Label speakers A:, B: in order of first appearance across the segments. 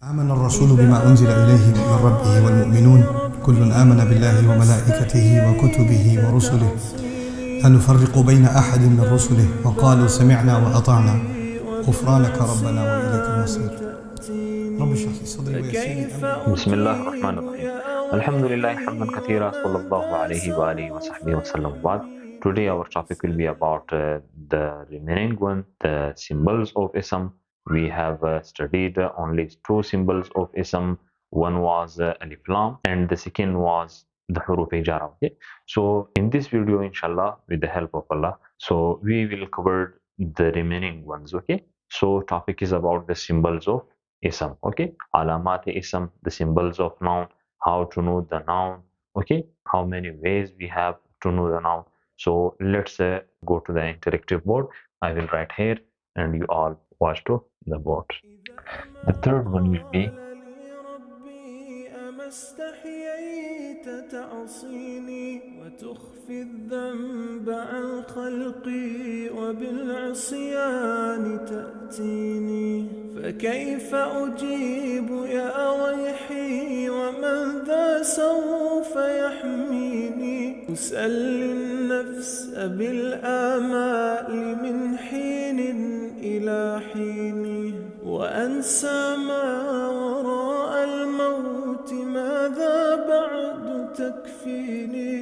A: آمن الرسول بما أنزل إليه من ربه والمؤمنون كل آمن بالله وملائكته وكتبه ورسله لا نفرق بين أحد من رسله وقالوا سمعنا وأطعنا غفرانك ربنا وإليك المصير. رب اشرح لي صدري ويسر لي أمري.
B: بسم الله الرحمن الرحيم. الحمد لله حمدا كثيرا صلى الله عليه وآله وصحبه وسلم وبعد. Today our topic will be about the remaining one, the symbols of Ism. We have studied only two symbols of Ism. One was Alif Lam and the second was the Huruf Ijara. Okay? So in this video, inshallah, with the help of Allah, so we will cover the remaining ones. Okay? So topic is about the symbols of Ism. Okay? Alamat Ism, the symbols of noun, how to know the noun. Okay? How many ways we have to know the noun. So let's go to the interactive board. I will write here and you all watch to the board. The third one will be
C: استحييت تعصيني وتخفي الذنب عن خلقي وبالعصيان تأتيني فكيف أجيب يا ويحي ومن ذا سوف يحميني أسأل النفس بالآمال من حين إلى حين وأنسى ما وراء الموت ماذا بعد تكفيني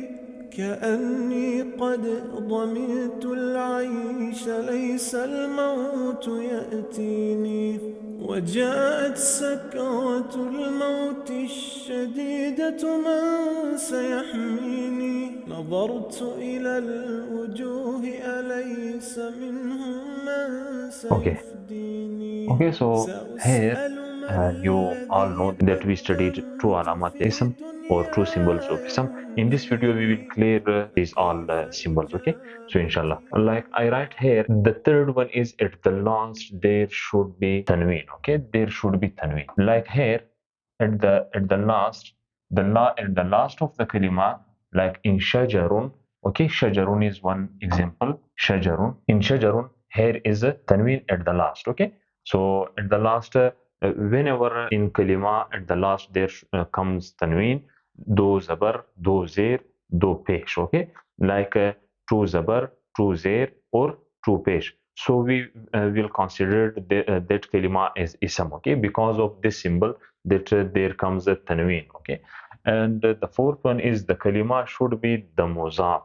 C: كأني قد ضمنت العيش ليس الموت يأتيني وجاءت سكرة الموت الشديدة من سيحميني نظرت إلى الوجوه أليس منهم من سيفديني
B: Okay, so here you all know that we studied two alamat ism or two symbols of ism. In this video we will clear these all symbols. Okay, so inshallah, like I write here, the third one is at the last there should be tanween. Okay, there should be tanween. Like here at the last, at the last of the kalima, like in shajarun. Okay, shajarun is one example. Shajarun, in shajarun, here is a tanween at the last. Okay, so at the last, whenever in kalima at the last there comes tanween, do zabar, do zir, do pesh. Okay, like to zabar, to zir, or to pesh. So we will consider that kalima as ism. Okay, because of this symbol that there comes a tanween. Okay, and the fourth one is the kalima should be the muzaf.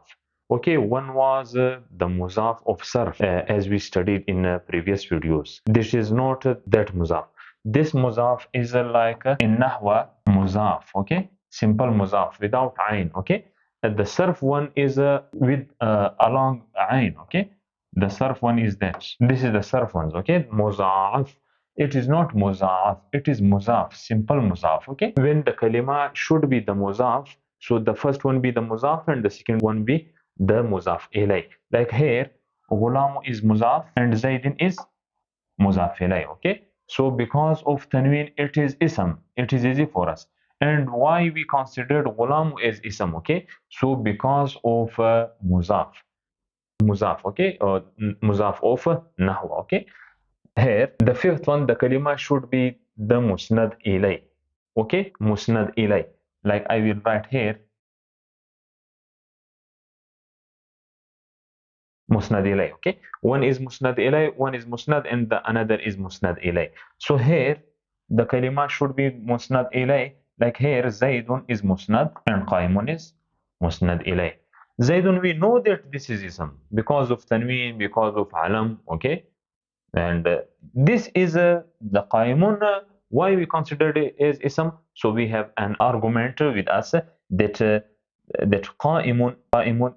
B: Okay, one was the muzaf of sarf, as we studied in previous videos. This is not that muzaf. This muzaf is like in Nahw muzaf. Okay, simple muzaf without ayn. Okay, the sarf one is with along ayn. Okay, the sarf one is that. This is the sarf ones. Okay, muzaf. It is not muzaf. It is muzaf. Simple muzaf. Okay, when the kalima should be the muzaf, so the first one be the muzaf and the second one be the muzaf ilay. Like here, Ghulam is muzaf and Zaidin is muzaf ilay. Okay, so because of tanween, it is ism. It is easy for us. And why we considered Ghulam as ism? Okay, so because of muzaf, okay, or muzaf of Nahw. Okay, here the fifth one, the kalima should be the musnad ilay. Okay, musnad ilay. Like I will write here. Musnad ilay. Okay, one is musnad ilay, one is musnad, and the another is musnad ilay. So here the kalima should be musnad ilay. Like here, Zaidun is musnad and Qaimun is musnad ilay. Zaidun, we know that this is ism because of tanween, because of alam. Okay, and this is the Qaimun. Why we consider it as ism? So we have an argument with us that that Qaimun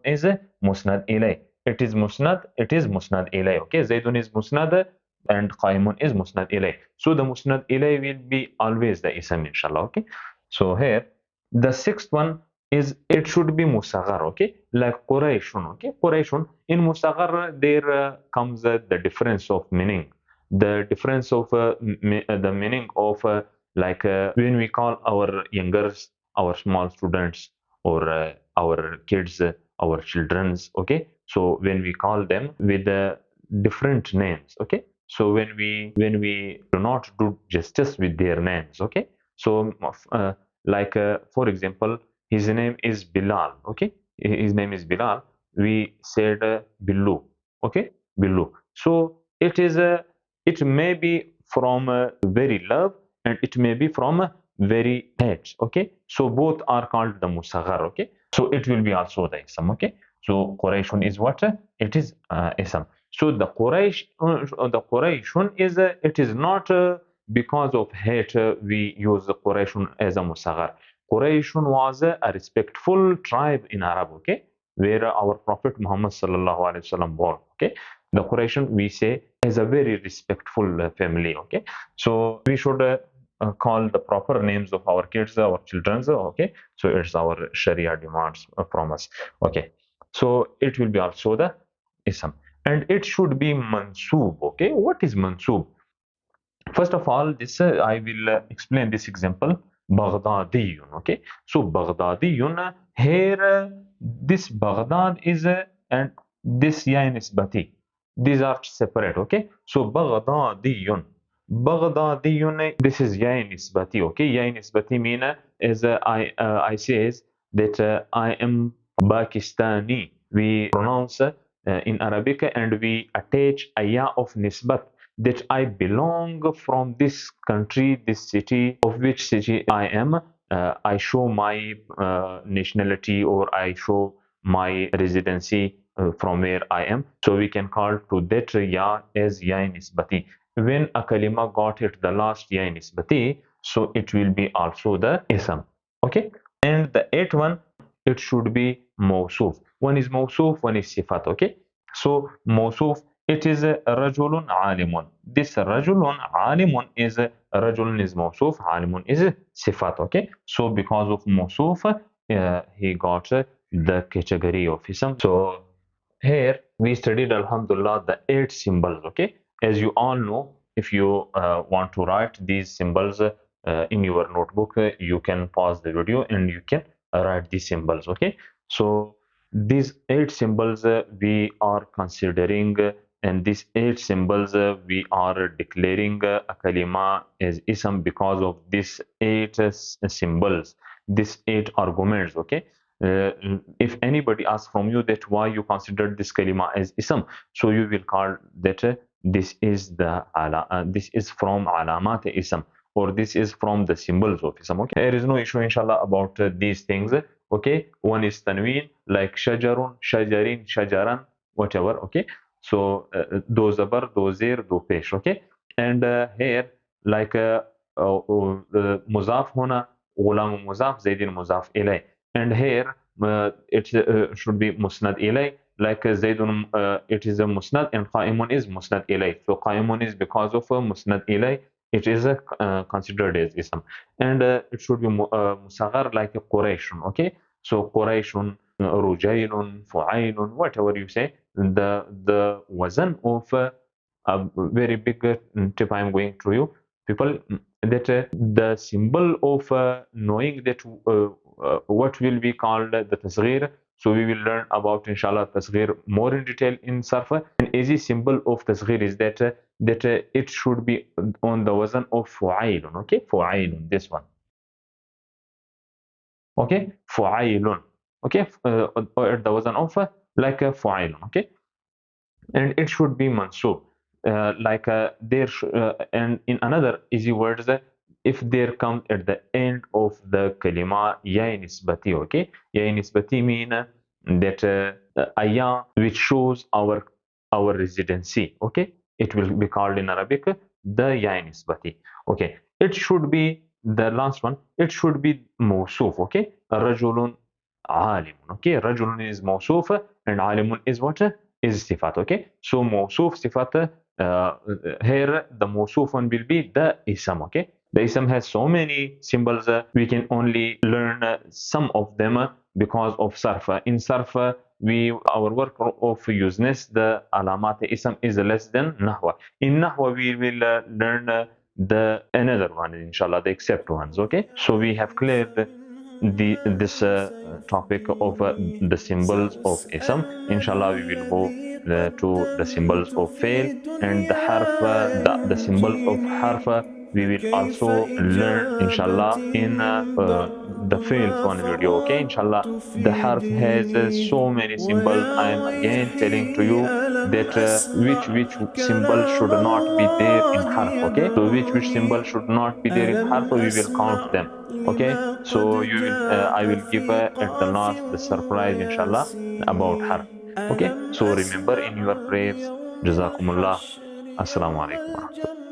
B: is musnad ilay. It is musnad ilay. Okay, Zaidun is musnad and Qaimun is musnad ilay. So the musnad ilay will be always the ism, inshallah. Okay, so here the sixth one is it should be musaghar. Okay, like Qurayshun. Okay, Qurayshun, in musaghar there comes the difference of meaning, the difference of the meaning of like when we call our youngers, our small students, or our kids, our children's. Okay, so when we call them with different names. Okay, So when we do not do justice with their names, okay? So for example, his name is Bilal, okay? His name is Bilal. We said Billu, okay? Billu. So it may be from very love, and it may be from very hate, okay? So both are called the musaghar, okay? So it will be also the ism, okay? So Qurayshun is what? It is ism. So the Qurayshun is it is not because of hate we use the Qurayshun as a musaghar. Qurayshun was a respectful tribe in Arab, okay, where our Prophet Muhammad sallallahu alaihi wasallam born, okay. The Qurayshun we say is a very respectful family, okay. So we should call the proper names of our kids, our children, okay. So it's our Sharia demands from us, okay. So it will be also the ism, and it should be mansoob, okay. What is mansoob? First of all, this I will explain this example. Baghdadiyun, okay. So Baghdadiyun, here this Baghdad is and this ya nisbati, these are separate, okay. So Baghdadiyun, Baghdadiyun, this is ya nisbati, okay. Ya nisbati mean is I says that I am Pakistani. We pronounce in Arabic and we attach a ya of nisbat, that I belong from this country, this city, of which city I am. I show my nationality, or I show my residency from where I am. So we can call to that ya as ya nisbati. When a kalima got it the last ya nisbati, so it will be also the ism. Okay. And the eighth one, it should be mawsuf. One is mawsuf, one is sifat. Okay. So mawsuf, it is rajulun alimun. This rajulun alimun is rajulun is mawsuf, alimun is sifat. Okay. So because of mawsuf, he got the category of ism. So here we studied, alhamdulillah, the 8 symbols. Okay. As you all know, if you want to write these symbols in your notebook, you can pause the video and you can write these symbols. Okay. So these 8 symbols we are considering, and these 8 symbols we are declaring a kalima as ism because of these 8 symbols, these 8 arguments. Okay. If anybody asks from you that why you consider this kalima as ism, so you will call that this is this is from alamat ism, or this is from the symbols of ism. Okay, there is no issue inshallah about these things. Okay, one is tanween, like shajarun, shajarin, shajaran, whatever. Okay, so do zabar, do zir, do pesh. Okay, and here like muzaf hona, ghulam muzaf, zaidin muzaf ilay. And here it should be musnad ilay, like zaidun, it is a musnad, and qaimun is musnad ilay. So qaimun is because of musnad ilay, it is considered as ism. And it should be musaghar, like Qurayshun. Okay, so Qurayshun, rujailun, fu'ailun, whatever you say. The wazn of a very big tip I'm going to you people, that the symbol of knowing that what will be called the tasghir. So we will learn about inshallah tasghir more in detail in Sarf. An easy symbol of tasghir is that it should be on the wazn of fu'ailun. Okay, fu'ailun, this one. Okay, fu'ailun. Okay, or at the wazn of like fu'ailun. Okay, and it should be mansub. And in another easy words, if there comes at the end of the kalima ya nisbati. Okay, ya nisbati mean that a ya which shows our residency. Okay, it will be called in Arabic the ya nisbati. Okay, it should be the last one, it should be mawsuf. Okay, rajulun alimun. Okay, rajulun is mawsuf and alimun is what? Is sifat. Okay, so mawsuf, sifat, here the mawsuf one will be the ism. Okay, the ism has so many symbols, we can only learn some of them because of sarf. In sarf, our work of useness, the alamat ism is less than nahwa. In nahwa we will learn the another one inshallah, the except ones. Okay, so we have cleared this topic of the symbols of ism. Inshallah we will go to the symbols of fail, and the harf, the symbols of harf, we will also learn inshallah in the fails one video. Okay, inshallah. The harf has so many symbols. I am again telling to you that which symbol should not be there in harf. Okay, so which symbol should not be there in harf, we will count them. Okay, so you will I will give at the last the surprise inshallah about harf. Okay, so remember in your prayers. Jazakumullah. Assalamu alaikum warahmatullahi.